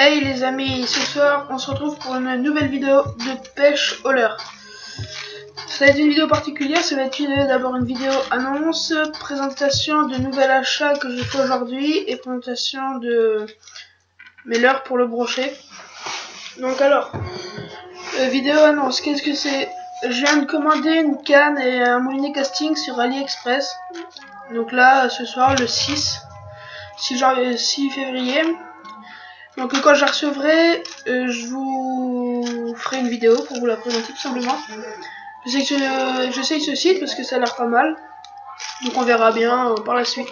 Hey les amis, ce soir on se retrouve pour une nouvelle vidéo de pêche au leurre. Ça va être une vidéo particulière, ça va être d'abord une vidéo annonce, présentation de nouvel achat que j'ai fait aujourd'hui et présentation de mes leurres pour le brochet. Donc alors, vidéo annonce, qu'est-ce que c'est? Je viens de commander une canne et un moulinet casting sur AliExpress. Donc là, ce soir, le 6 février. Donc quand je la recevrai, je vous ferai une vidéo pour vous la présenter tout simplement. J'essaye ce site parce que ça a l'air pas mal. Donc on verra bien par la suite.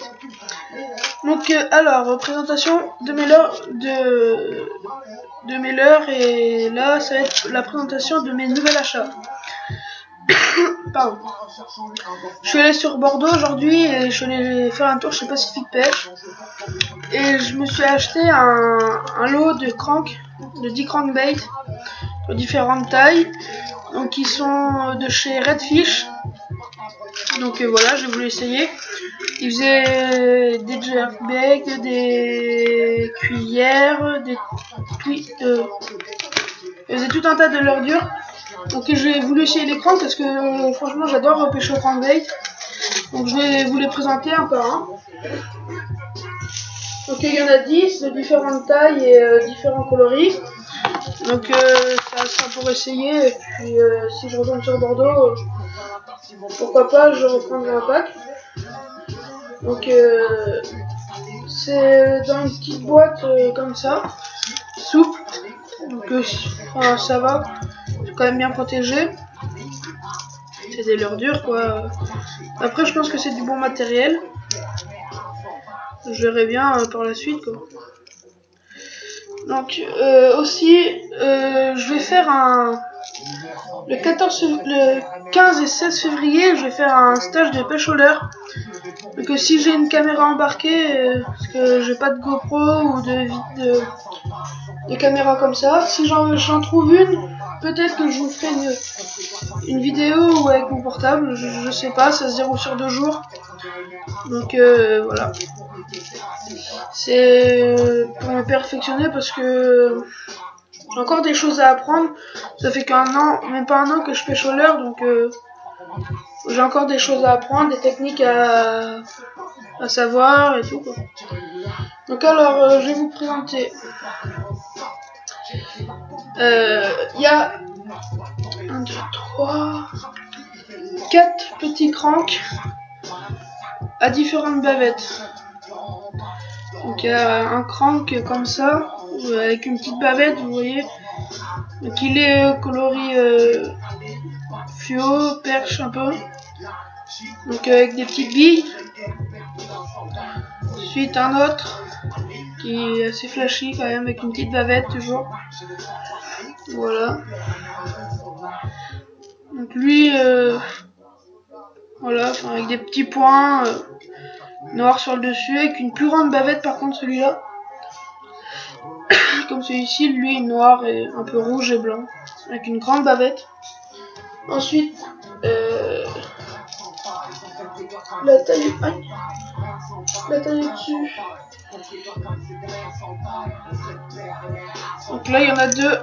Donc alors, présentation de mes leurres et là ça va être la présentation de mes nouveaux achats. Pardon. Je suis allé sur Bordeaux aujourd'hui et je suis allé faire un tour chez Pacific Pêche. Et je me suis acheté un lot de cranks, de 10 crankbaits de différentes tailles. Donc ils sont de chez Redfish. Donc voilà, j'ai voulu essayer. Ils faisaient des jerkbaits, des cuillères, ils faisaient tout un tas de leurres dures. Donc j'ai voulu essayer les cranks parce que franchement j'adore pêcher au crankbait. Donc je vais vous les présenter un par un. Donc il y en a 10 de différentes tailles et différents coloris. Donc ça sera pour essayer. Et puis si je retourne sur Bordeaux, pourquoi pas, je reprendrai un pack. Donc c'est dans une petite boîte comme ça, souple. Donc ça va, c'est quand même bien protégé. C'est des leurres dures quoi. Après je pense que c'est du bon matériel. Je verrai bien par la suite quoi. Donc aussi je vais faire le 15 et 16 février je vais faire un stage de pêche au leurre. Donc si j'ai une caméra embarquée, parce que j'ai pas de GoPro ou de caméra comme ça, si j'en trouve une, peut-être que je vous ferai une vidéo ou avec mon portable, je sais pas, ça se déroule sur 2 jours. Donc voilà. C'est pour me perfectionner parce que j'ai encore des choses à apprendre. Ça fait qu'un an, même pas un an que je pêche au leurre, donc j'ai encore des choses à apprendre, des techniques à savoir et tout quoi. Donc alors je vais vous présenter. Il y a 1, 2, 3, 4 petits cranks à différentes bavettes. Donc il y a un crank comme ça, avec une petite bavette, vous voyez. Donc il est coloris fluo, perche un peu. Donc avec des petites billes. Ensuite un autre qui est assez flashy quand même, avec une petite bavette toujours. Voilà. Donc lui, voilà, avec des petits points noirs sur le dessus, avec une plus grande bavette par contre celui-là. Comme celui-ci, lui noir et un peu rouge et blanc, avec une grande bavette. Ensuite, la taille au-dessus. Donc là, il y en a deux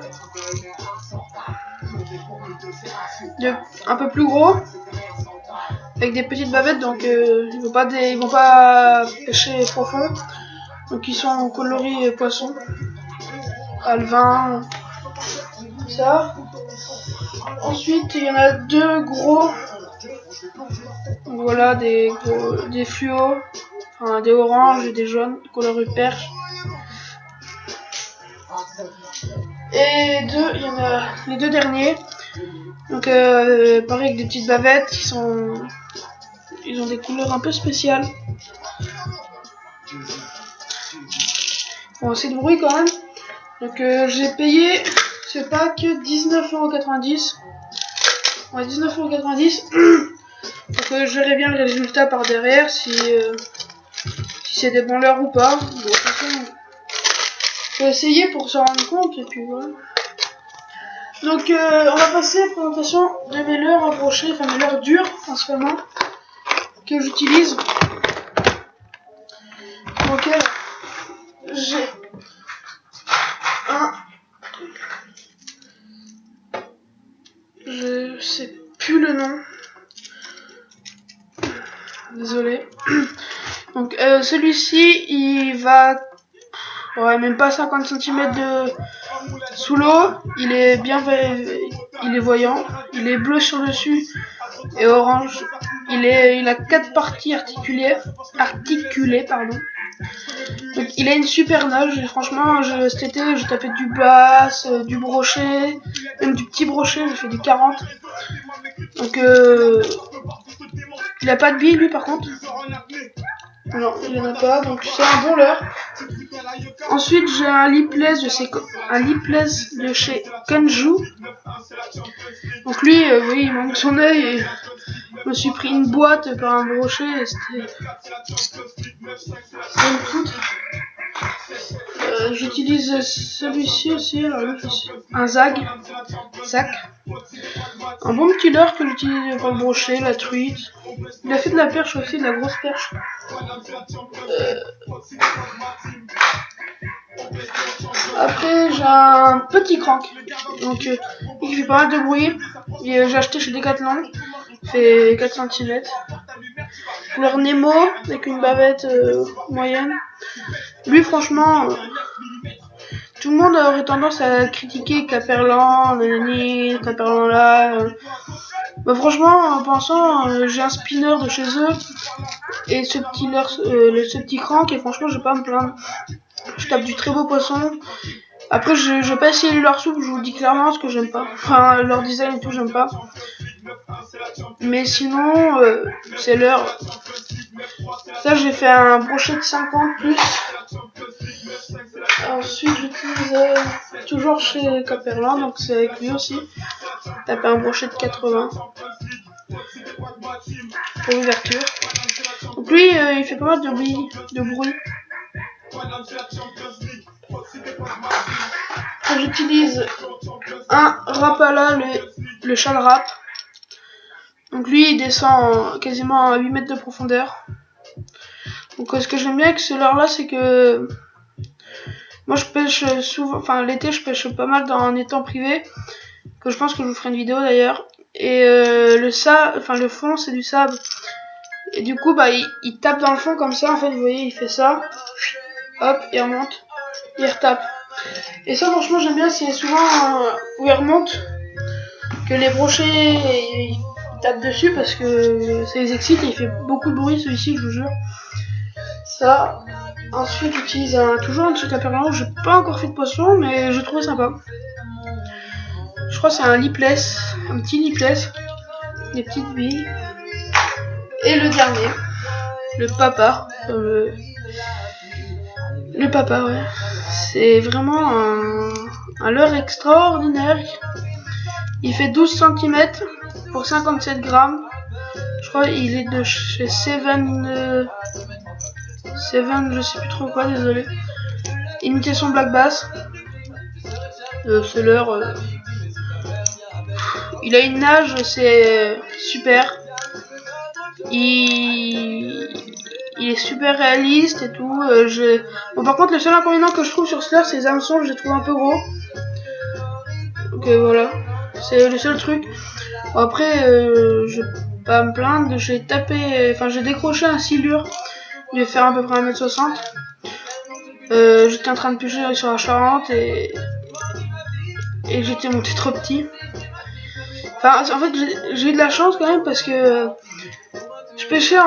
un peu plus gros, avec des petites bavettes, donc ils vont pas pêcher profond. Donc ils sont en coloris poisson, alevin, ça. Ensuite, il y en a deux gros. Donc voilà, des fluos, enfin, des oranges et des jaunes, coloris perche. Et il y en a les deux derniers. Donc pareil avec des petites bavettes ils ont des couleurs un peu spéciales. Bon, c'est de bruit quand même. Donc j'ai payé ce pack 19,90 €. Ouais, 19,90 €. Donc je verrai bien le résultat par derrière si c'est des bons leurres ou pas. Bon, de toute façon, faut essayer pour se rendre compte et puis voilà. Donc on va passer à la présentation de mes leurres à brochet, enfin mes leurres dures principalement que j'utilise. Donc j'ai Celui-ci, il va... Ouais, même pas 50 cm de sous l'eau. Il est bien... Il est voyant. Il est bleu sur le dessus et orange. Il a 4 parties articulées, pardon. Donc il a une super nage et franchement cet été j'ai tapé du bass, du brochet, même du petit brochet, j'ai fait du 40. Donc il a pas de billes lui par contre. Non, il en a pas, donc c'est un bon leurre. Ensuite j'ai un lipless de chez Kenju. Donc lui, oui, il manque son œil et je me suis pris une boîte par un brochet et c'était une poutre. J'utilise celui-ci aussi, alors lui, un sac. Un bon petit leurre que j'utilise pour le brochet, la truite. Il a fait de la perche aussi, de la grosse perche. Après j'ai un petit crank, donc il fait pas mal de bruit. J'ai acheté chez Decathlon, il fait 4 cm. Couleur Nemo avec une bavette moyenne. Lui franchement, tout le monde aurait tendance à critiquer Caperlan, Caperlan là. Bah franchement, en pensant, j'ai un spinner de chez eux et ce petit crank et franchement je vais pas me plaindre. Je tape du très beau poisson. Après je vais pas essayer leur soupe, je vous le dis clairement parce que j'aime pas. Enfin leur design et tout j'aime pas. Mais sinon c'est leur. Ça j'ai fait un brochet de 50 plus. Ensuite j'utilise toujours chez Caperlan, donc c'est avec lui aussi. Taper un brochet de 80 pour l'ouverture. Donc lui il fait pas mal de bruit. J'utilise un Rapala, le châle rap. Donc lui il descend quasiment à 8 mètres de profondeur. Donc ce que j'aime bien avec ce leurre là c'est que moi je pêche souvent, enfin l'été je pêche pas mal dans un étang privé, que je pense que je vous ferai une vidéo d'ailleurs. Et le fond c'est du sable. Et du coup bah il tape dans le fond comme ça en fait, vous voyez il fait ça. Hop, il remonte, il retape. Et ça franchement j'aime bien, c'est souvent où il remonte que les brochets ils tapent dessus parce que ça les excite et il fait beaucoup de bruit celui-ci, je vous jure. Ça. Ensuite j'utilise toujours un de chez Caperlan, j'ai pas encore fait de poisson mais je trouve sympa. Je crois que c'est un lipless, un petit lipless, des petites billes. Et le dernier, le papa, le papa ouais. C'est vraiment un leurre extraordinaire. Il fait 12 cm pour 57 grammes. Je crois il est de chez Seven, je sais plus trop quoi, désolé. Imitation Black Bass. Ce leurre, il a une nage, c'est super. Il est super réaliste et tout. Bon, par contre, le seul inconvénient que je trouve sur ce leurre, c'est les hameçons, je les trouve un peu gros. Donc voilà, c'est le seul truc. Bon, après, je vais pas me plaindre. J'ai décroché un silure. Il va faire à peu près 1m60. J'étais en train de pêcher sur la Charente et j'étais monté trop petit. Enfin, en fait, j'ai eu de la chance quand même parce que je pêchais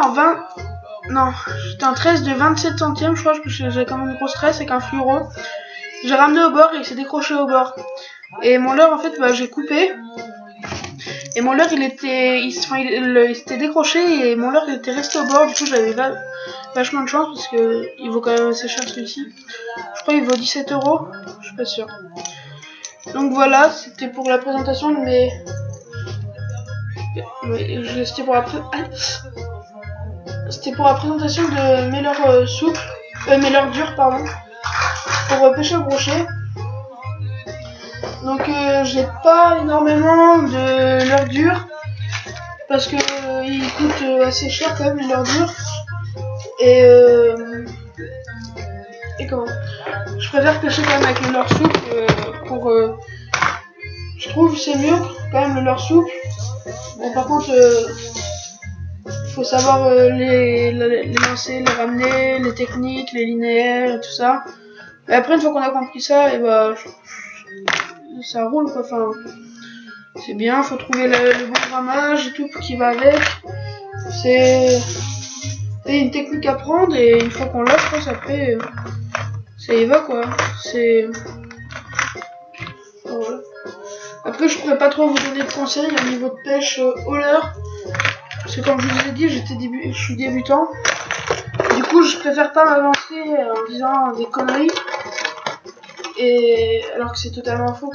j'étais en tresse de 27 centièmes, je crois, parce que j'avais quand même une grosse tresse avec un fluoro. J'ai ramené au bord et il s'est décroché au bord. Et mon leurre, en fait, j'ai coupé. Et mon leurre, il s'était décroché et mon leurre, il était resté au bord. Du coup, j'avais vachement de chance parce que il vaut quand même assez cher celui-ci. Je crois qu'il vaut 17 €, je suis pas sûre. Donc voilà, c'était pour la présentation de mes... C'était pour la présentation de mes leurres souples, mes leurres durs, pardon, pour pêcher au brochet. Donc j'ai pas énormément de leurres durs parce que ils coûtent assez cher quand même les leurres durs. Et comment je préfère pêcher quand même avec le leurre souple je trouve c'est mieux quand même le leurre souple. Bon par contre faut savoir les lancer, les ramener, les techniques, les linéaires et tout ça. Et après, une fois qu'on a compris ça, et bah ça roule quoi. Enfin, c'est bien, faut trouver le bon grammage et tout qui va avec. C'est une technique à prendre et une fois qu'on l'a, je pense après ça y va quoi. C'est voilà. Après, je pourrais pas trop vous donner de conseils au niveau de pêche au leurre. Parce que comme je vous ai dit, je suis débutant. Du coup, je préfère pas m'avancer en disant des conneries. Et alors que c'est totalement faux.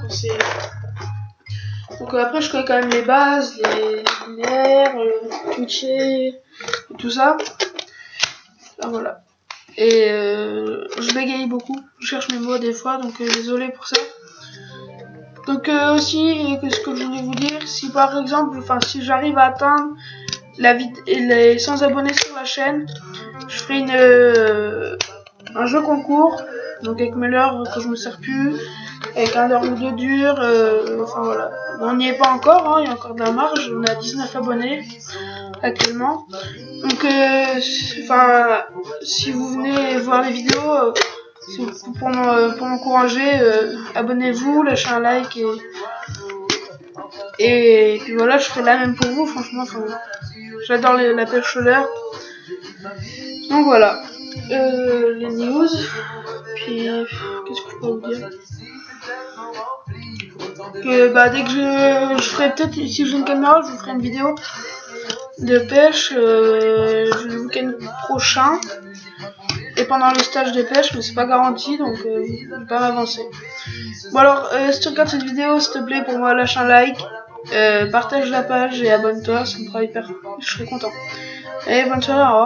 Donc après, je connais quand même les bases, les linéaires, twitcher, et tout ça. Enfin, voilà. Et je bégaye beaucoup. Je cherche mes mots des fois, donc désolé pour ça. Donc aussi, ce que je voulais vous dire, si par exemple, si j'arrive à atteindre les 100 abonnés sur la chaîne, je ferai un jeu concours, donc avec mes leurres que je me sers plus, avec un leurre ou deux dur, enfin voilà. On n'y est pas encore, hein, il y a encore de la marge, on a 19 abonnés actuellement. Donc si vous venez voir les vidéos, pour m'encourager, abonnez-vous, lâchez un like et puis voilà, je ferai la même pour vous, franchement, j'adore la pêche au leurre. Donc voilà, les news, puis qu'est-ce que je peux vous dire, que dès que je ferai peut-être, si j'ai une caméra, je vous ferai une vidéo de pêche le week-end prochain et pendant le stage de pêche, mais c'est pas garanti, donc je vais pas m'avancer. Bon alors, si tu regardes cette vidéo, s'il te plaît, pour moi, lâche un like, partage la page et abonne-toi, ça me fera hyper, je serai content. Allez, bonne soirée, au revoir.